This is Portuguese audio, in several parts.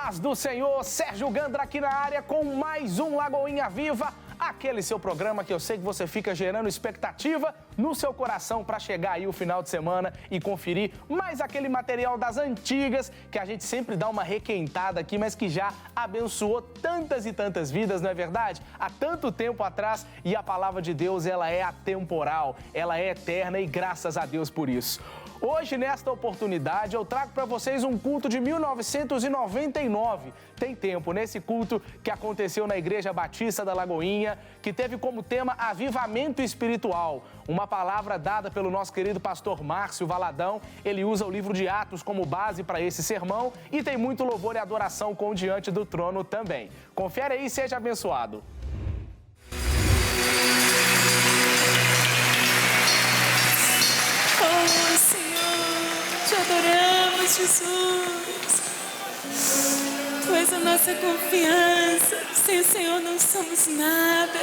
paz do Senhor, Sérgio Gandra aqui na área com mais um Lagoinha Viva, aquele seu programa que eu sei que você fica gerando expectativa no seu coração para chegar aí o final de semana e conferir mais aquele material das antigas que a gente sempre dá uma requentada aqui, mas que já abençoou tantas e tantas vidas, não é verdade? Há tanto tempo atrás, e a palavra de Deus, ela é atemporal, ela é eterna e graças a Deus por isso. Hoje, nesta oportunidade, eu trago para vocês um culto de 1999. Tem tempo, nesse culto que aconteceu na Igreja Batista da Lagoinha, que teve como tema Avivamento Espiritual. Uma palavra dada pelo nosso querido pastor Márcio Valadão. Ele usa o livro de Atos como base para esse sermão e tem muito louvor e adoração com o Diante do Trono também. Confere aí e seja abençoado. Oh, Senhor, te adoramos, Jesus. Tu és a nossa confiança. Sem o Senhor não somos nada.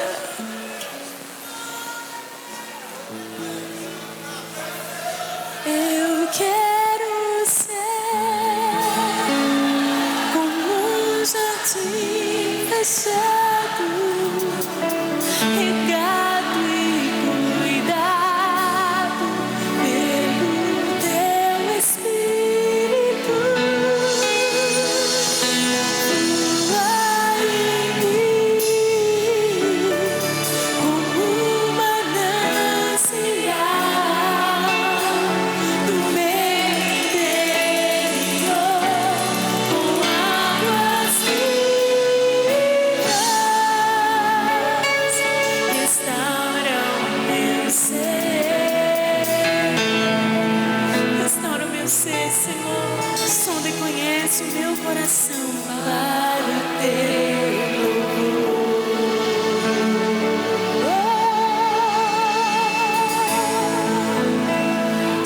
Eu quero ser como um jardim fechado, regado e cuidado pelo Teu Espírito. Flua em mim como um manancial do meu interior, com águas vivas. Restaura o meu ser. Restaura o meu ser, Senhor. Sonda e conhece o meu coração para o Teu louvor.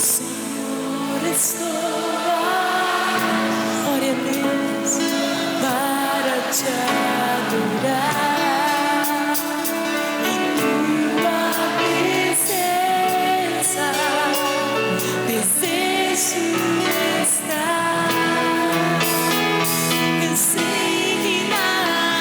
Senhor, estou glória a Deus para te adorar em tua presença. Desejo estar. Eu sei que nada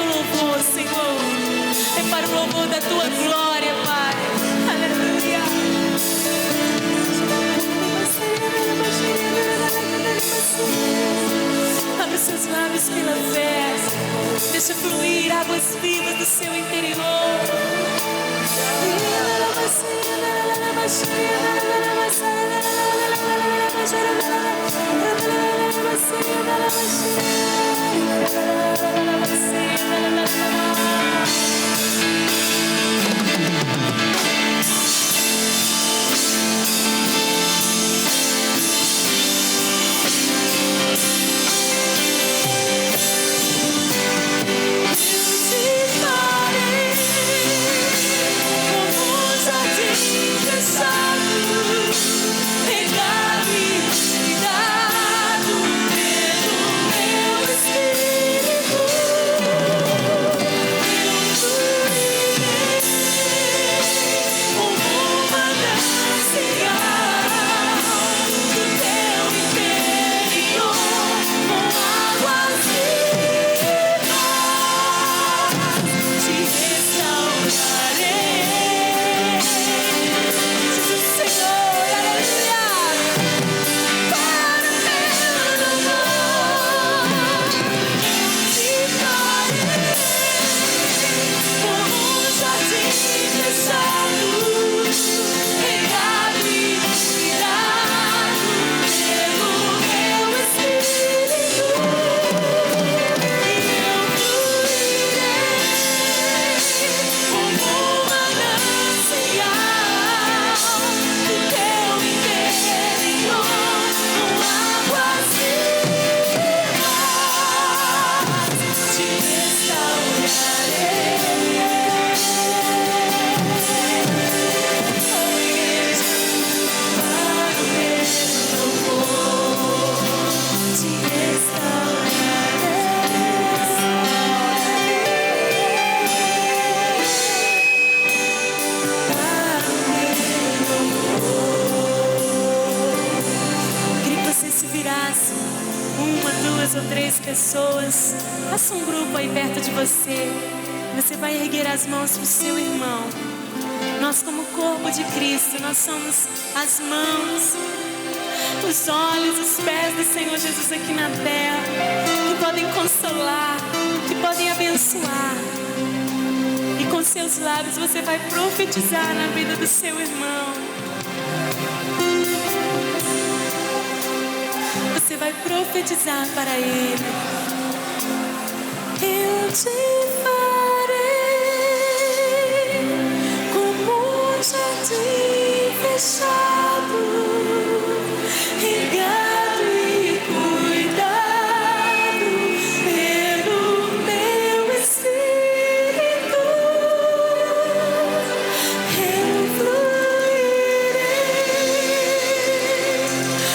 louvor, Senhor. É para o louvor da tua glória, Pai. Aleluia. Abre seus lábios pela fé. Deixa fluir águas vivas do seu interior. Pessoas, faça um grupo aí perto de você. Você vai erguer as mãos para o seu irmão. Nós, como corpo de Cristo, nós somos as mãos, os olhos, os pés do Senhor Jesus aqui na terra, que podem consolar, que podem abençoar. E com seus lábios você vai profetizar na vida do seu irmão. Você vai profetizar para ele. Eu te farei como um jardim fechado, regado e cuidado pelo meu Espírito. Eu fluirei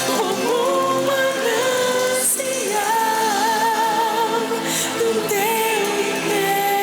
como manancial do teu império.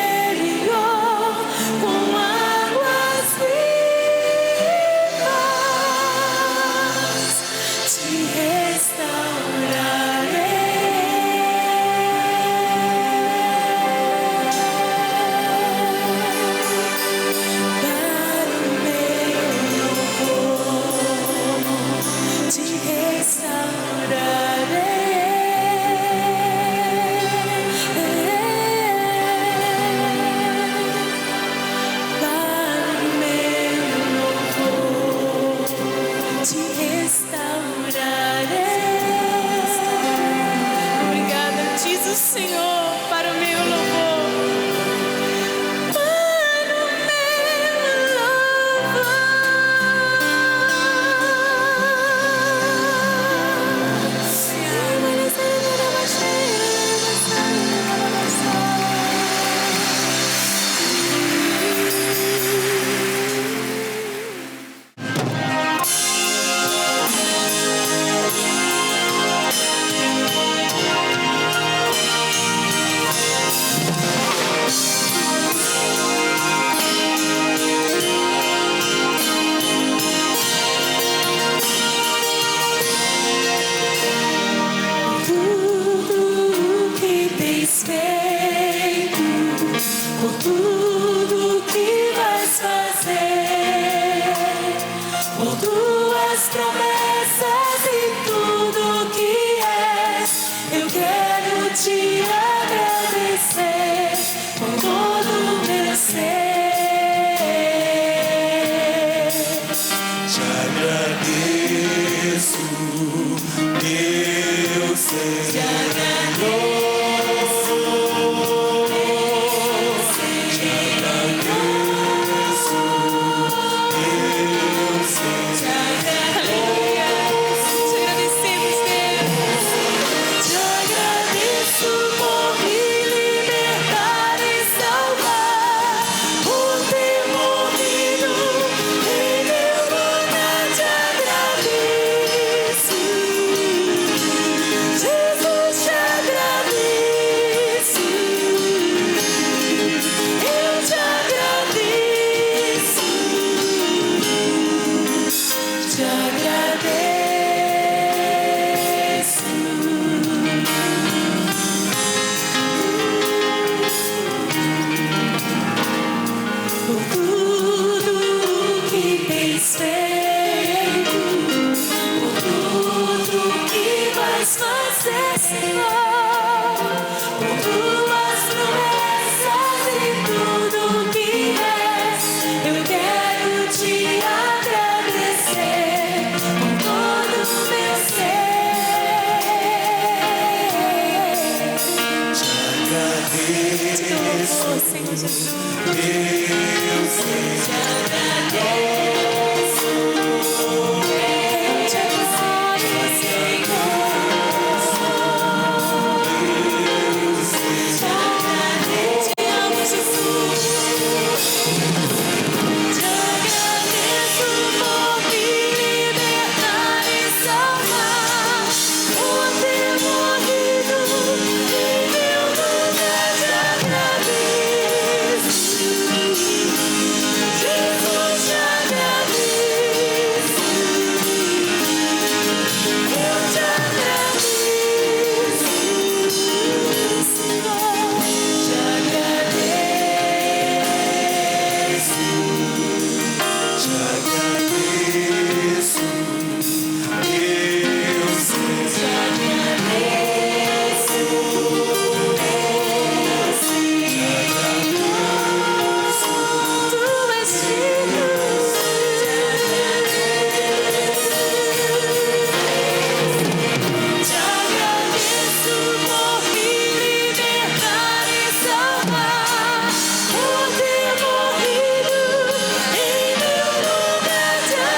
Por ter morrido em meu lugar de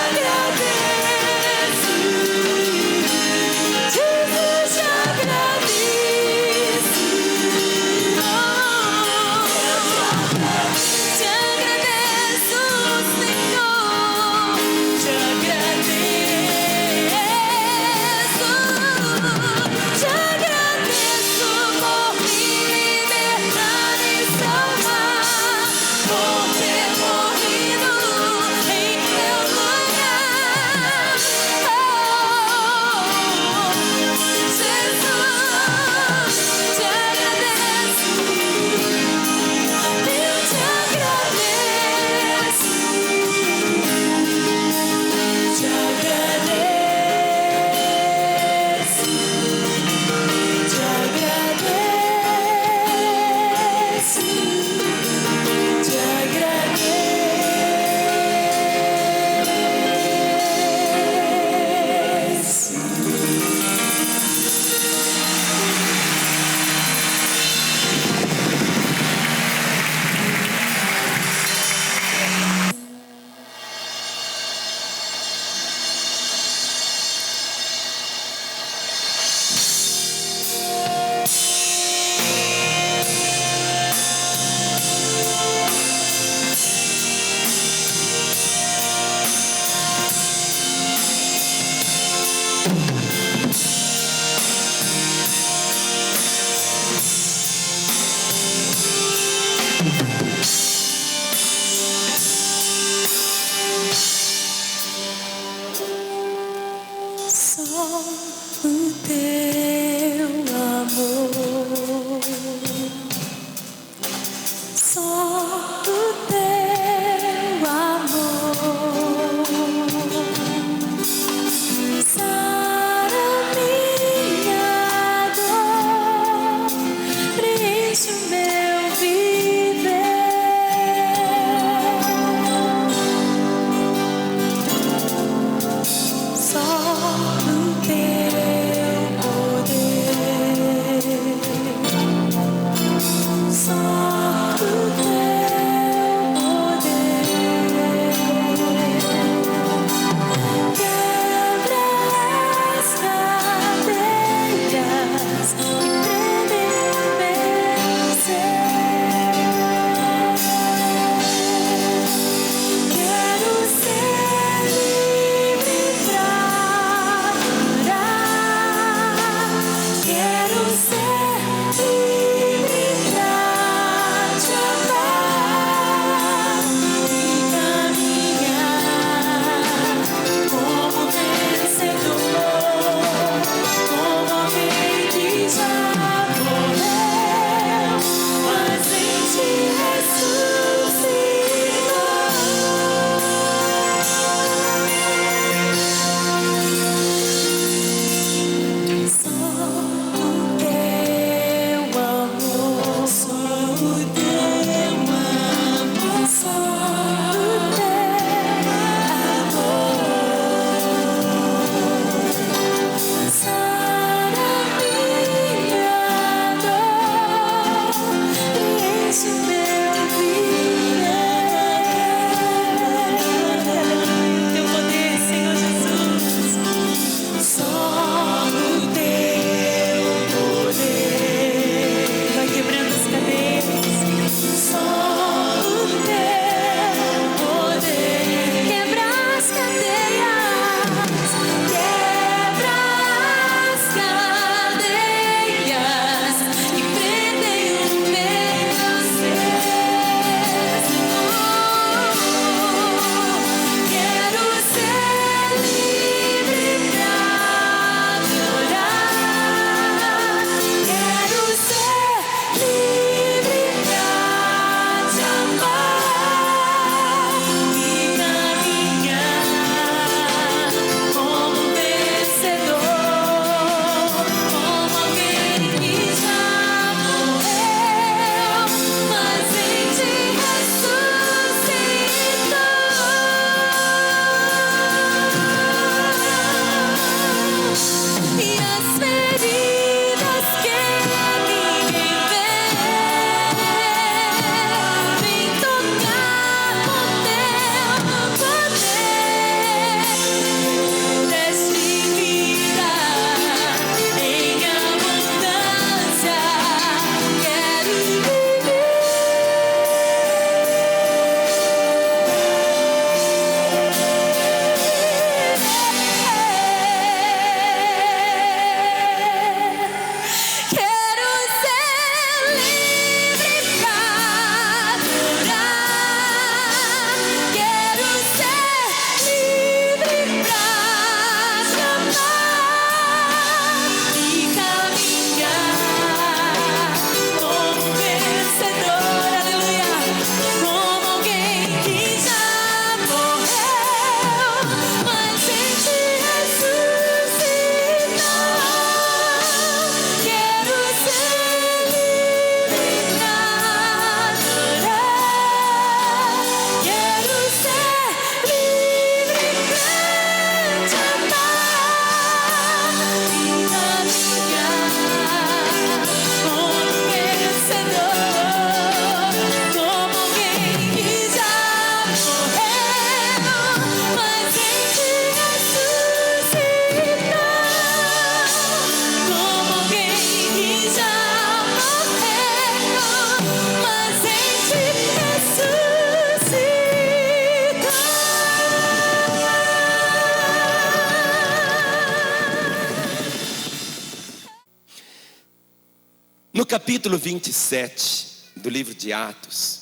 capítulo 27 do livro de Atos,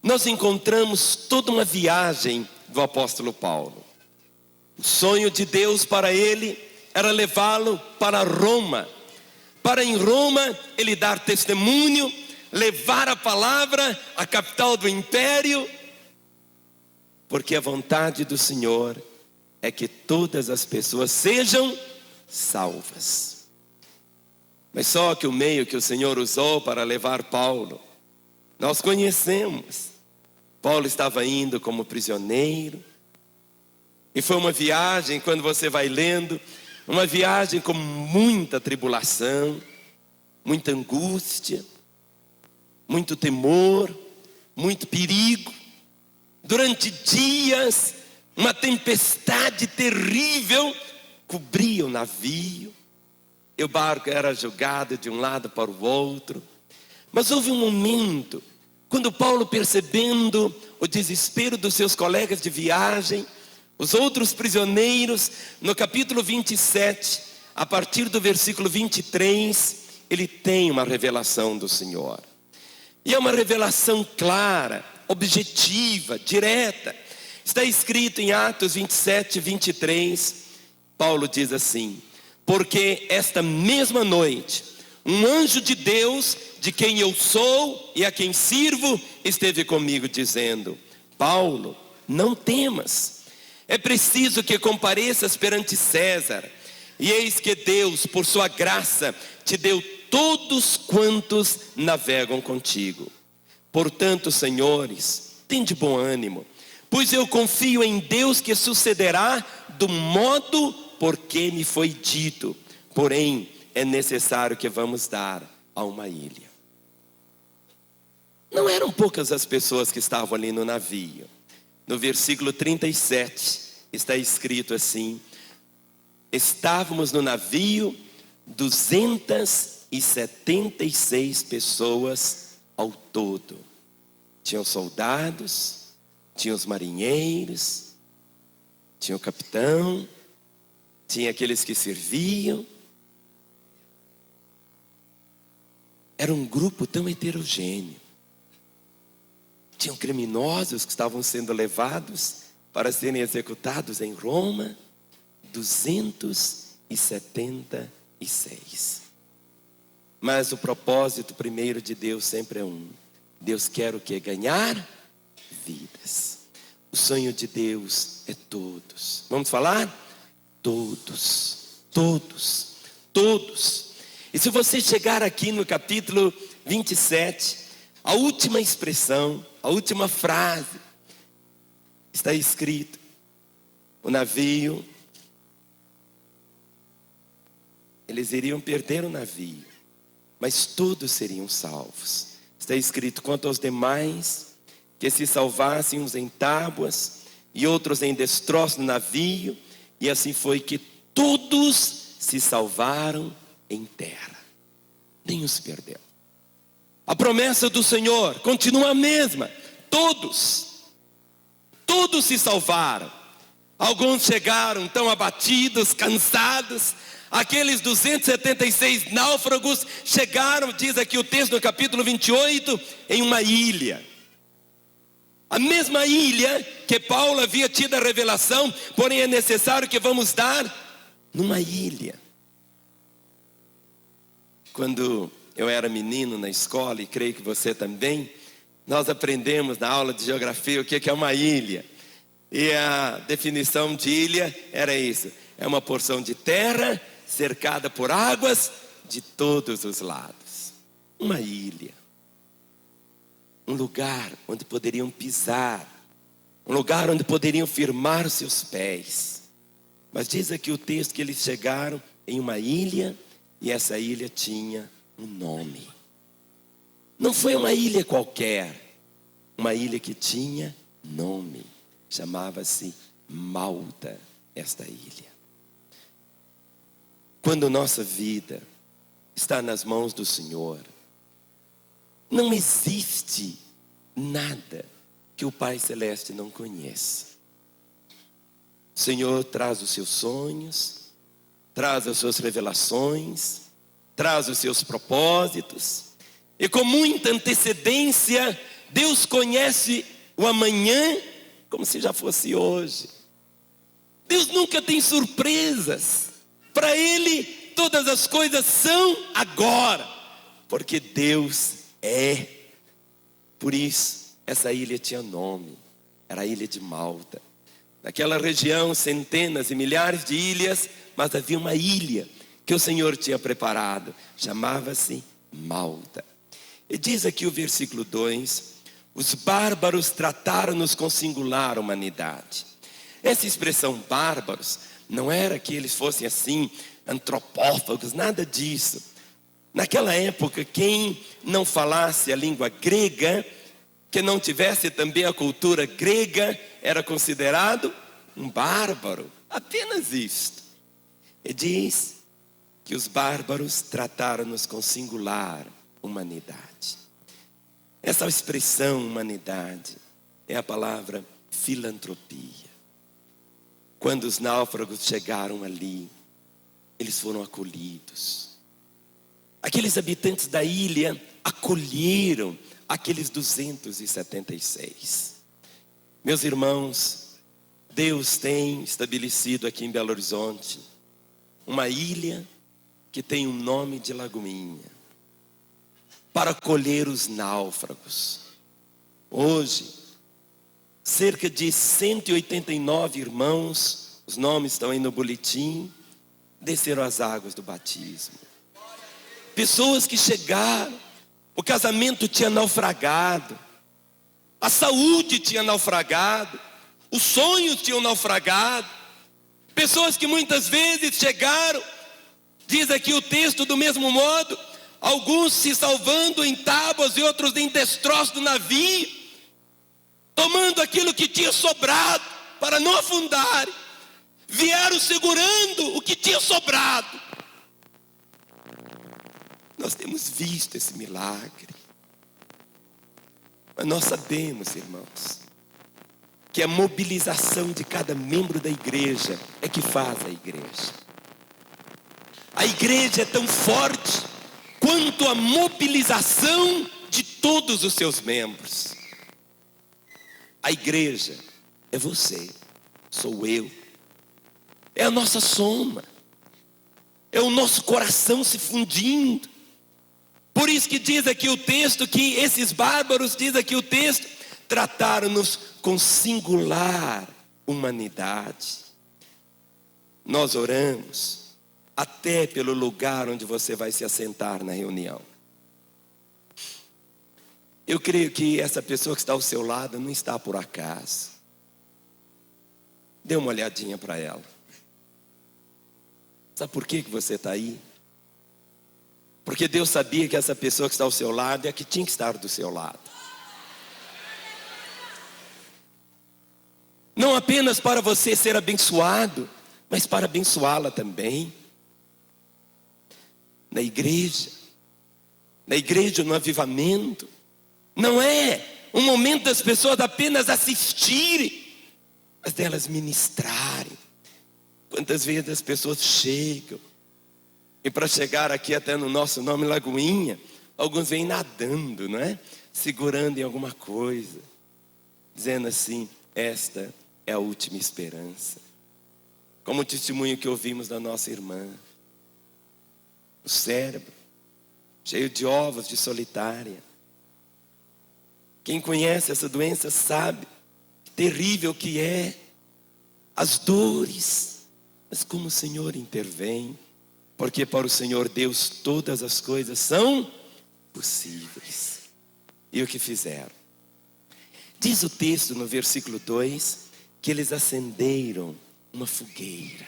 nós encontramos toda uma viagem do apóstolo Paulo. O sonho de Deus para ele era levá-lo para Roma, para em Roma ele dar testemunho, levar a palavra à capital do império, porque a vontade do Senhor é que todas as pessoas sejam salvas. Mas só que o meio que o Senhor usou para levar Paulo, nós conhecemos. Paulo estava indo como prisioneiro, e foi uma viagem, quando você vai lendo, uma viagem com muita tribulação, muita angústia, muito temor, muito perigo. Durante dias, uma tempestade terrível cobria o navio, e o barco era jogado de um lado para o outro. Mas houve um momento, quando Paulo, percebendo o desespero dos seus colegas de viagem, os outros prisioneiros, no capítulo 27, a partir do versículo 23, ele tem uma revelação do Senhor. E é uma revelação clara, objetiva, direta. Está escrito em Atos 27, 23, Paulo diz assim: porque esta mesma noite, um anjo de Deus, de quem eu sou e a quem sirvo, esteve comigo dizendo: Paulo, não temas, é preciso que compareças perante César, e eis que Deus, por sua graça, te deu todos quantos navegam contigo. Portanto, senhores, tende bom ânimo, pois eu confio em Deus que sucederá do modo porque me foi dito, porém é necessário que vamos dar a uma ilha. Não eram poucas as pessoas que estavam ali no navio. No versículo 37 está escrito assim: estávamos no navio 276 pessoas ao todo. Tinham soldados, tinham os marinheiros, tinha o capitão, tinha aqueles que serviam. Era um grupo tão heterogêneo. Tinham criminosos que estavam sendo levados para serem executados em Roma, 276. Mas o propósito primeiro de Deus sempre é um. Deus quer o quê? Ganhar vidas. O sonho de Deus é todos. Vamos falar? Todos, todos, todos. E se você chegar aqui no capítulo 27, a última expressão, a última frase, está escrito: o navio, eles iriam perder o navio, mas todos seriam salvos. Está escrito: quanto aos demais, que se salvassem uns em tábuas e outros em destroço no navio, e assim foi que todos se salvaram em terra. Nenhum se perdeu. A promessa do Senhor continua a mesma. Todos se salvaram. Alguns chegaram tão abatidos, cansados. Aqueles 276 náufragos chegaram, diz aqui o texto no capítulo 28, em uma ilha. A mesma ilha que Paulo havia tido a revelação, porém é necessário que vamos dar numa ilha. Quando eu era menino na escola, e creio que você também, nós aprendemos na aula de geografia o que é uma ilha. E a definição de ilha era isso: é uma porção de terra cercada por águas de todos os lados. Uma ilha. Um lugar onde poderiam pisar, um lugar onde poderiam firmar seus pés. Mas diz aqui o texto que eles chegaram em uma ilha, e essa ilha tinha um nome. Não foi uma ilha qualquer, uma ilha que tinha nome. Chamava-se Malta, esta ilha. Quando nossa vida está nas mãos do Senhor, não existe nada que o Pai Celeste não conheça. O Senhor traz os seus sonhos, traz as suas revelações, traz os seus propósitos. E com muita antecedência, Deus conhece o amanhã como se já fosse hoje. Deus nunca tem surpresas. Para Ele, todas as coisas são agora, porque Deus é. Por isso, essa ilha tinha nome, era a ilha de Malta. Naquela região, centenas e milhares de ilhas, mas havia uma ilha que o Senhor tinha preparado, chamava-se Malta. E diz aqui o versículo 2, os bárbaros trataram-nos com singular humanidade. Essa expressão bárbaros, não era que eles fossem assim, antropófagos, nada disso. Naquela época, quem não falasse a língua grega, que não tivesse também a cultura grega, era considerado um bárbaro. Apenas isto. E diz que os bárbaros trataram-nos com singular humanidade. Essa expressão humanidade é a palavra filantropia. Quando os náufragos chegaram ali, eles foram acolhidos. Aqueles habitantes da ilha acolheram aqueles 276. Meus irmãos, Deus tem estabelecido aqui em Belo Horizonte uma ilha que tem o nome de Lagoinha, para acolher os náufragos. Hoje, cerca de 189 irmãos, os nomes estão aí no boletim, desceram as águas do batismo. Pessoas que chegaram, o casamento tinha naufragado, a saúde tinha naufragado, os sonhos tinham naufragado. Pessoas que muitas vezes chegaram, diz aqui o texto do mesmo modo, alguns se salvando em tábuas e outros em destroços do navio, tomando aquilo que tinha sobrado para não afundar, vieram segurando o que tinha sobrado. Nós temos visto esse milagre, mas nós sabemos, irmãos, que a mobilização de cada membro da igreja é que faz a igreja. A igreja é tão forte quanto a mobilização de todos os seus membros. A igreja é você, sou eu, é a nossa soma, é o nosso coração se fundindo. Por isso que diz aqui o texto que esses bárbaros, diz aqui o texto, trataram-nos com singular humanidade. Nós oramos até pelo lugar onde você vai se assentar na reunião. Eu creio que essa pessoa que está ao seu lado não está por acaso. Dê uma olhadinha para ela. Sabe por que você está aí? Porque Deus sabia que essa pessoa que está ao seu lado é a que tinha que estar do seu lado. Não apenas para você ser abençoado, mas para abençoá-la também. Na igreja no avivamento, não é um momento das pessoas apenas assistirem, mas delas ministrarem. Quantas vezes as pessoas chegam, e para chegar aqui até no nosso nome Lagoinha, alguns vêm nadando, não é? Segurando em alguma coisa, dizendo assim, esta é a última esperança. Como o testemunho que ouvimos da nossa irmã. O cérebro, cheio de ovos de solitária. Quem conhece essa doença sabe que terrível que é, as dores, mas como o Senhor intervém, porque para o Senhor Deus todas as coisas são possíveis. E o que fizeram? Diz o texto no versículo 2, que eles acenderam uma fogueira.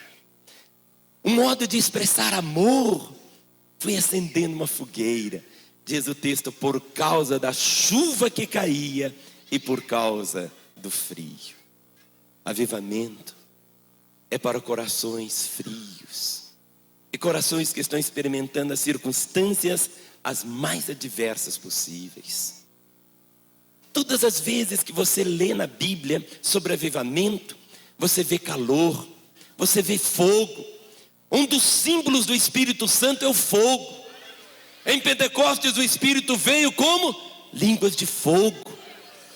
Um modo de expressar amor foi acendendo uma fogueira. Diz o texto, por causa da chuva que caía e por causa do frio. Avivamento é para corações frios e corações que estão experimentando as circunstâncias as mais adversas possíveis. Todas as vezes que você lê na Bíblia sobre avivamento, você vê calor, você vê fogo. Um dos símbolos do Espírito Santo é o fogo. Em Pentecostes o Espírito veio como línguas de fogo.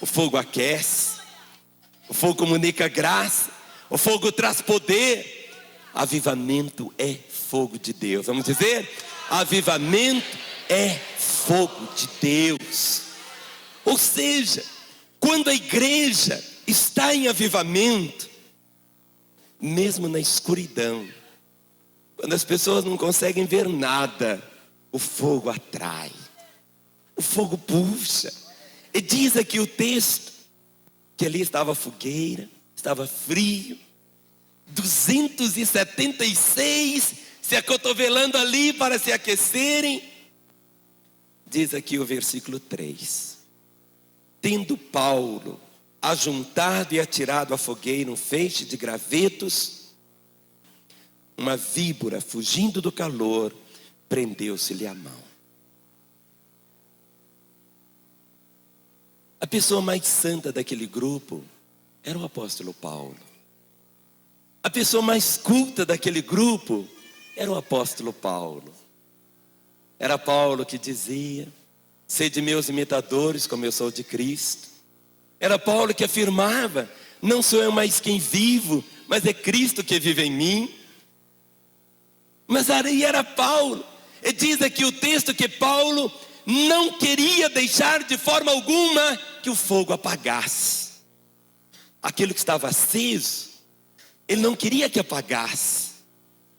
O fogo aquece, o fogo comunica graça, o fogo traz poder. Avivamento é fogo de Deus. Vamos dizer? Avivamento é fogo de Deus. Ou seja, quando a igreja está em avivamento, mesmo na escuridão, quando as pessoas não conseguem ver nada, o fogo atrai, o fogo puxa. E diz aqui o texto que ali estava fogueira, estava frio, 276 se acotovelando ali para se aquecerem. Diz aqui o versículo 3: tendo Paulo ajuntado e atirado à fogueira um feixe de gravetos, uma víbora, fugindo do calor, prendeu-se-lhe a mão. A pessoa mais santa daquele grupo era o apóstolo Paulo. A pessoa mais culta daquele grupo era o apóstolo Paulo. Era Paulo que dizia: sede meus imitadores como eu sou de Cristo. Era Paulo que afirmava: não sou eu mais quem vivo, mas é Cristo que vive em mim. Mas aí era Paulo. E diz aqui o texto que Paulo não queria deixar de forma alguma que o fogo apagasse. Aquilo que estava aceso, ele não queria que apagasse.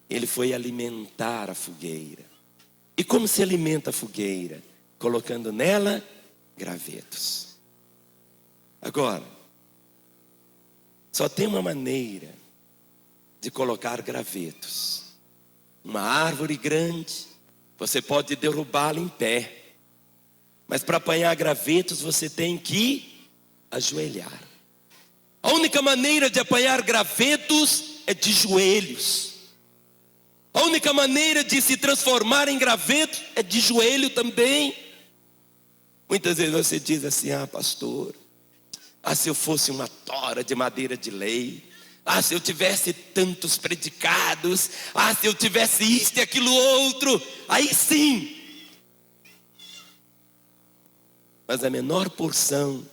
Ele foi alimentar a fogueira. E como se alimenta a fogueira? Colocando nela gravetos. Agora, só tem uma maneira de colocar gravetos. Uma árvore grande, você pode derrubá-la em pé. Mas para apanhar gravetos você tem que ajoelhar. A única maneira de apanhar gravetos é de joelhos. A única maneira de se transformar em graveto é de joelho também. Muitas vezes você diz assim: ah, pastor, se eu fosse uma tora de madeira de lei, se eu tivesse tantos predicados, se eu tivesse isto e aquilo outro, aí sim. Mas a menor porção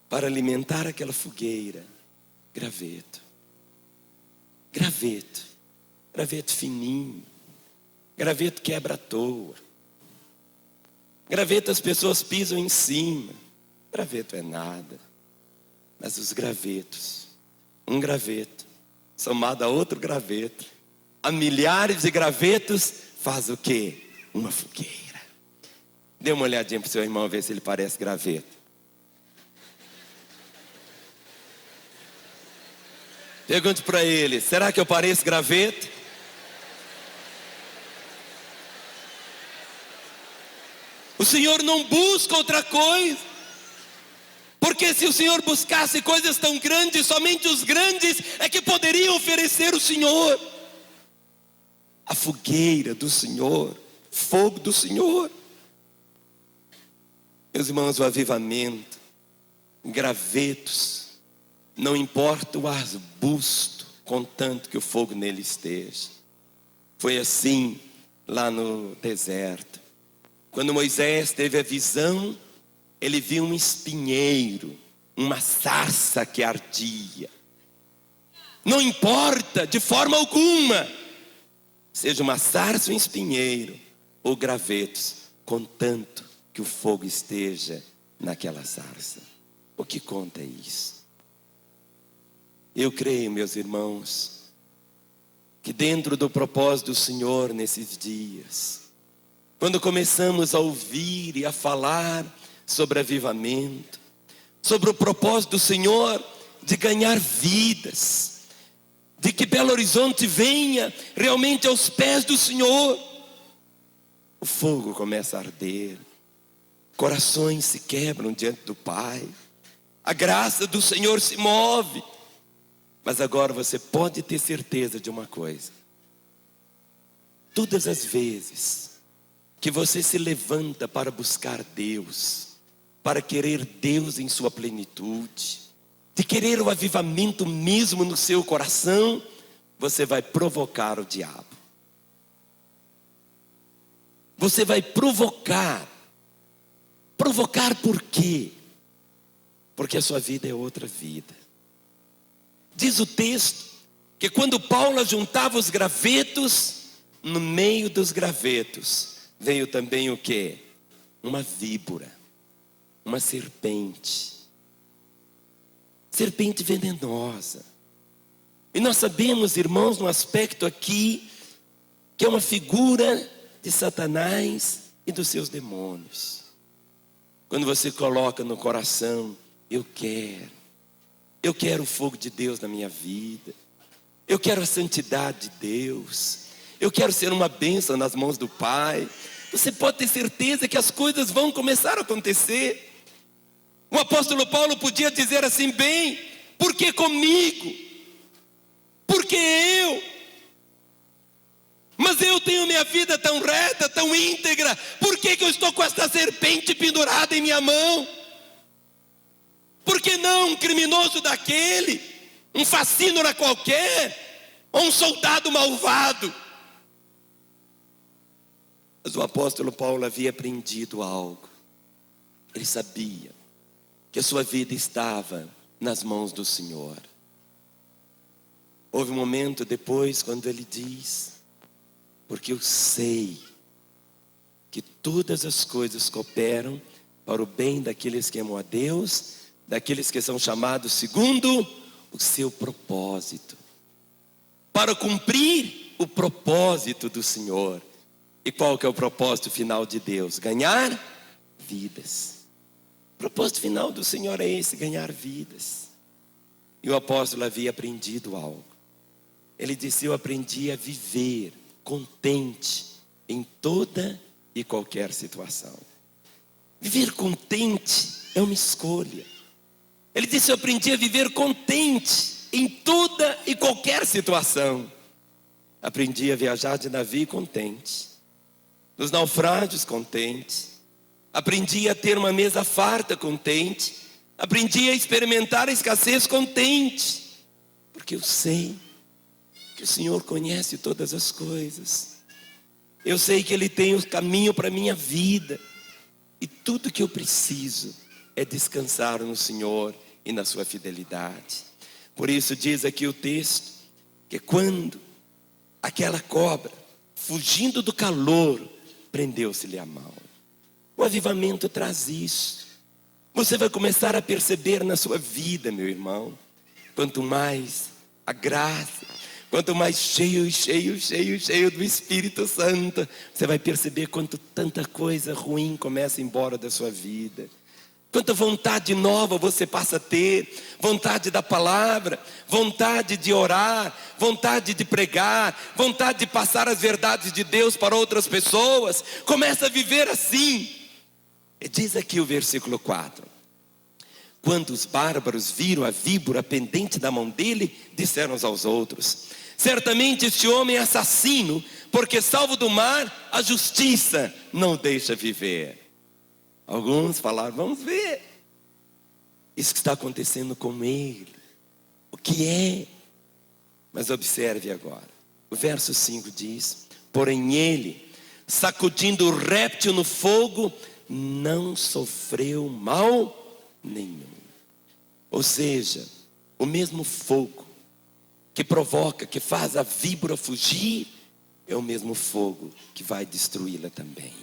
para alimentar aquela fogueira, graveto. Graveto fininho. Graveto quebra à toa. Graveto as pessoas pisam em cima. Graveto é nada. Mas os gravetos, um graveto somado a outro graveto, a milhares de gravetos, faz o quê? Uma fogueira. Dê uma olhadinha para o seu irmão, ver se ele parece graveto. Pergunte para ele: será que eu pareço graveto? O Senhor não busca outra coisa. Porque se o Senhor buscasse coisas tão grandes, somente os grandes é que poderiam oferecer o Senhor. A fogueira do Senhor, fogo do Senhor. Meus irmãos, o avivamento, gravetos, não importa o arbusto, contanto que o fogo nele esteja. Foi assim lá no deserto. Quando Moisés teve a visão, ele viu um espinheiro, uma sarça que ardia. Não importa de forma alguma, seja uma sarça ou um espinheiro, ou gravetos, contanto que o fogo esteja naquela sarça. O que conta é isso. Eu creio, meus irmãos, que dentro do propósito do Senhor nesses dias, quando começamos a ouvir e a falar sobre avivamento, sobre o propósito do Senhor de ganhar vidas, de que Belo Horizonte venha realmente aos pés do Senhor, o fogo começa a arder, corações se quebram diante do Pai, a graça do Senhor se move. Mas agora você pode ter certeza de uma coisa: todas as vezes que você se levanta para buscar Deus, para querer Deus em sua plenitude, de querer o avivamento mesmo no seu coração, você vai provocar o diabo. você vai provocar. Provocar por quê? Porque a sua vida é outra vida. Diz o texto que quando Paulo juntava os gravetos, no meio dos gravetos veio também o quê? Uma víbora, uma serpente. Serpente venenosa. E nós sabemos, irmãos, no aspecto aqui, que é uma figura de Satanás e dos seus demônios. Quando você coloca no coração, eu quero o fogo de Deus na minha vida, eu quero a santidade de Deus, eu quero ser uma bênção nas mãos do Pai, você pode ter certeza que as coisas vão começar a acontecer. O apóstolo Paulo podia dizer assim: bem, por que comigo? Por que eu? Mas eu tenho minha vida tão reta, tão íntegra, por que eu estou com esta serpente pendurada em minha mão? Por que não um criminoso daquele, um facínora qualquer, ou um soldado malvado? Mas o apóstolo Paulo havia aprendido algo. Ele sabia que a sua vida estava nas mãos do Senhor. Houve um momento depois quando ele diz: porque eu sei que todas as coisas cooperam para o bem daqueles que amam a Deus, daqueles que são chamados segundo o seu propósito, para cumprir o propósito do Senhor. E qual que é o propósito final de Deus? Ganhar vidas. O propósito final do Senhor é esse: ganhar vidas. E o apóstolo havia aprendido algo. Ele disse: eu aprendi a viver contente em toda e qualquer situação. Viver contente é uma escolha. Ele disse: eu aprendi a viver contente em toda e qualquer situação. Aprendi a viajar de navio contente, nos naufrágios contente, aprendi a ter uma mesa farta contente, aprendi a experimentar a escassez contente, porque eu sei que o Senhor conhece todas as coisas. Eu sei que Ele tem o caminho para a minha vida, e tudo que eu preciso é descansar no Senhor e na sua fidelidade. Por isso diz aqui o texto, que quando aquela cobra, fugindo do calor, prendeu-se-lhe a mão. O avivamento traz isso. Você vai começar a perceber na sua vida, meu irmão, quanto mais a graça, quanto mais cheio do Espírito Santo, você vai perceber quanto tanta coisa ruim começa a ir embora da sua vida. Quanta vontade nova você passa a ter, vontade da palavra, vontade de orar, vontade de pregar, vontade de passar as verdades de Deus para outras pessoas. Começa a viver assim. E diz aqui o versículo 4. Quando os bárbaros viram a víbora pendente da mão dele, disseram uns aos outros: certamente este homem é assassino, porque salvo do mar, a justiça não o deixa viver. Alguns falaram: vamos ver isso que está acontecendo com ele, o que é? Mas observe agora, o verso 5 diz: porém ele, sacudindo o réptil no fogo, não sofreu mal nenhum. Ou seja, o mesmo fogo que provoca, que faz a víbora fugir, é o mesmo fogo que vai destruí-la também.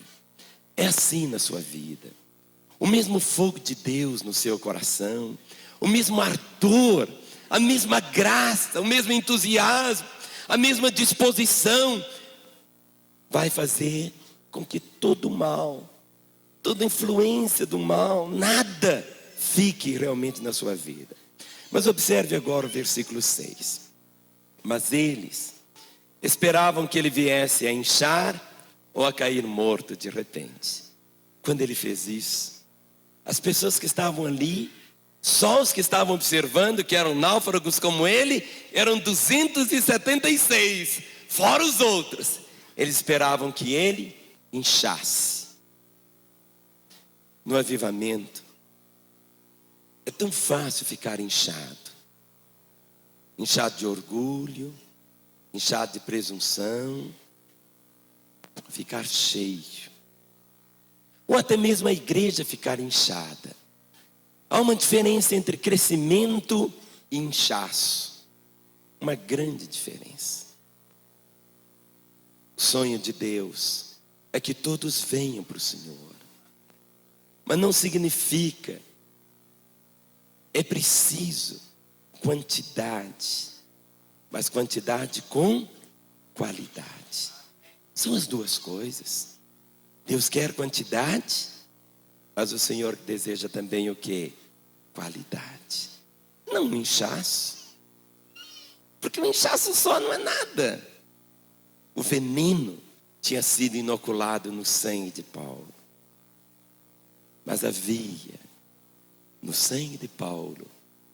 É assim na sua vida. O mesmo fogo de Deus no seu coração, o mesmo ardor, a mesma graça, o mesmo entusiasmo, a mesma disposição, vai fazer com que todo mal, toda influência do mal, nada fique realmente na sua vida. Mas observe agora o versículo 6. Mas eles esperavam que ele viesse a inchar ou a cair morto de repente. Quando ele fez isso, as pessoas que estavam ali, só os que estavam observando, que eram náufragos como ele, eram 276, fora os outros. Eles esperavam que ele inchasse. No avivamento, é tão fácil ficar inchado. Inchado de orgulho, inchado de presunção, ficar cheio, ou até mesmo a igreja ficar inchada. Há uma diferença entre crescimento e inchaço, uma grande diferença. O sonho de Deus é que todos venham para o Senhor, mas não significa, é preciso quantidade, mas quantidade com qualidade. São as duas coisas. Deus quer quantidade, mas o Senhor deseja também o quê? Qualidade. Não um inchaço, porque o inchaço só não é nada. O veneno tinha sido inoculado no sangue de Paulo, mas havia no sangue de Paulo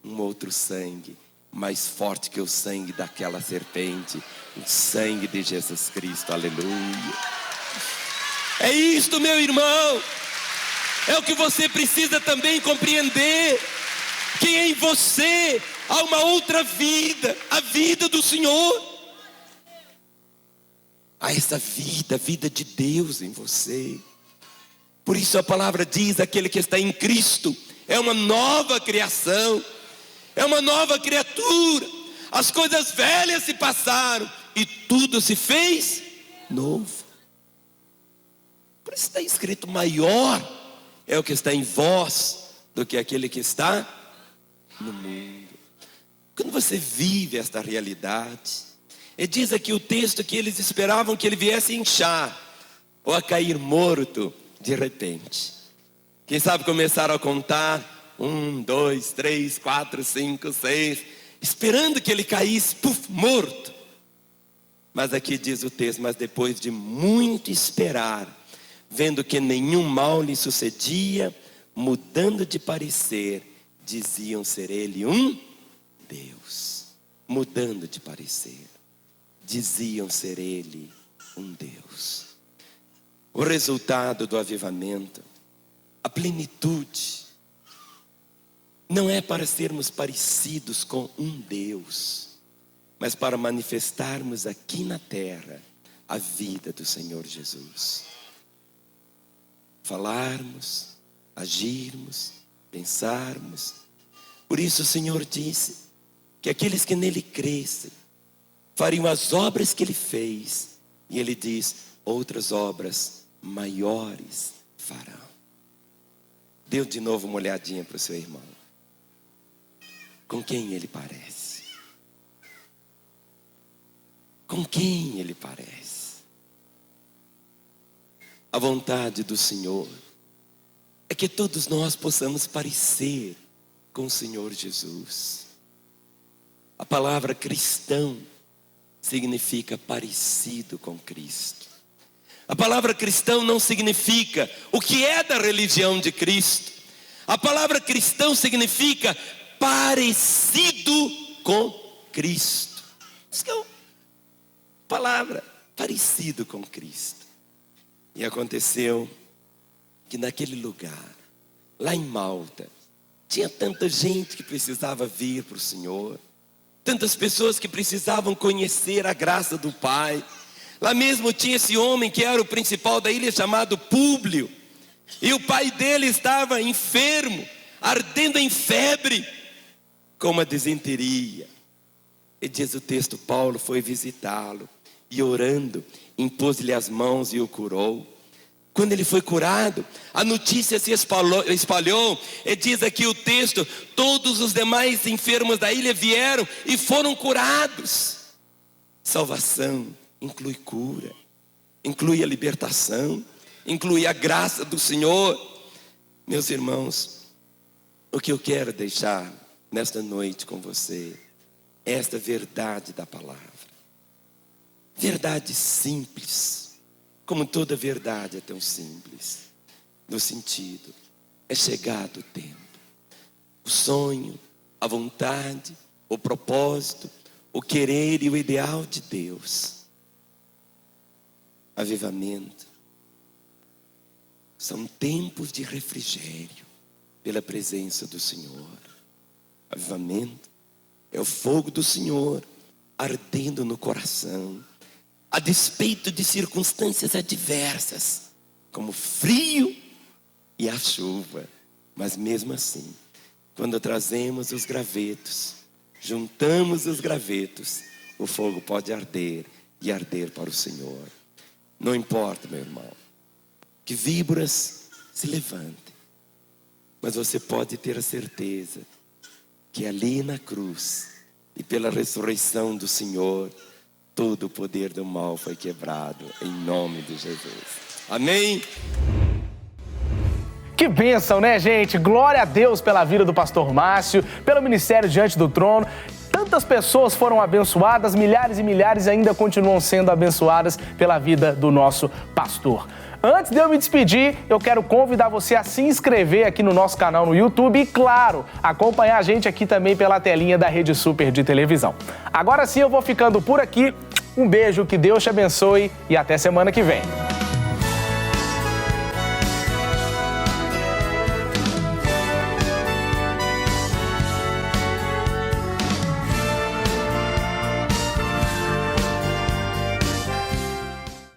um outro sangue mais forte que o sangue daquela serpente, o sangue de Jesus Cristo. Aleluia. É isto, meu irmão, é o que você precisa também compreender, que em você há uma outra vida, a vida do Senhor. Há essa vida, a vida de Deus em você. Por isso a palavra diz: aquele que está em Cristo é uma nova criação, é uma nova criatura. As coisas velhas se passaram e tudo se fez novo. Por isso está escrito: maior é o que está em vós do que aquele que está no mundo. Quando você vive esta realidade, diz aqui o texto que eles esperavam que ele viesse inchar ou a cair morto de repente. Quem sabe começaram a contar 1, 2, 3, 4, 5, 6, esperando que ele caísse, puf, morto. Mas aqui diz o texto: mas depois de muito esperar, vendo que nenhum mal lhe sucedia, mudando de parecer, diziam ser ele um Deus. Mudando de parecer, diziam ser ele um Deus. O resultado do avivamento, a plenitude, não é para sermos parecidos com um Deus, mas para manifestarmos aqui na terra a vida do Senhor Jesus. Falarmos, agirmos, pensarmos. Por isso o Senhor disse que aqueles que nele crescem fariam as obras que ele fez. E ele diz: outras obras maiores farão. Dê de novo uma olhadinha para o seu irmão. Com quem ele parece? Com quem ele parece? A vontade do Senhor é que todos nós possamos parecer com o Senhor Jesus. A palavra cristão significa parecido com Cristo. A palavra cristão não significa o que é da religião de Cristo. A palavra cristão significa parecido com Cristo. Isso que é a palavra, parecido com Cristo. E aconteceu que naquele lugar, lá em Malta, tinha tanta gente que precisava vir para o Senhor, tantas pessoas que precisavam conhecer a graça do Pai. Lá mesmo tinha esse homem que era o principal da ilha, chamado Públio, e o pai dele estava enfermo, ardendo em febre, com uma disenteria. E diz o texto: Paulo foi visitá-lo e, orando, impôs-lhe as mãos e o curou. Quando ele foi curado, a notícia se espalhou, e diz aqui o texto: todos os demais enfermos da ilha vieram e foram curados. Salvação inclui cura, inclui a libertação, inclui a graça do Senhor. Meus irmãos, o que eu quero deixar nesta noite com você é esta verdade da palavra. Verdade simples, como toda verdade é tão simples, no sentido: é chegado o tempo. O sonho, a vontade, o propósito, o querer e o ideal de Deus. Avivamento são tempos de refrigério pela presença do Senhor. Avivamento é o fogo do Senhor ardendo no coração, a despeito de circunstâncias adversas, como o frio e a chuva. Mas mesmo assim, quando trazemos os gravetos, juntamos os gravetos, o fogo pode arder e arder para o Senhor. Não importa, meu irmão, que víboras se levantem, mas você pode ter a certeza que ali na cruz e pela ressurreição do Senhor, todo o poder do mal foi quebrado, em nome de Jesus. Amém? Que bênção, né, gente? Glória a Deus pela vida do pastor Márcio, pelo ministério Diante do Trono. Tantas pessoas foram abençoadas, milhares e milhares ainda continuam sendo abençoadas pela vida do nosso pastor. Antes de eu me despedir, eu quero convidar você a se inscrever aqui no nosso canal no YouTube e, claro, acompanhar a gente aqui também pela telinha da Rede Super de televisão. Agora sim eu vou ficando por aqui. Um beijo, que Deus te abençoe e até semana que vem.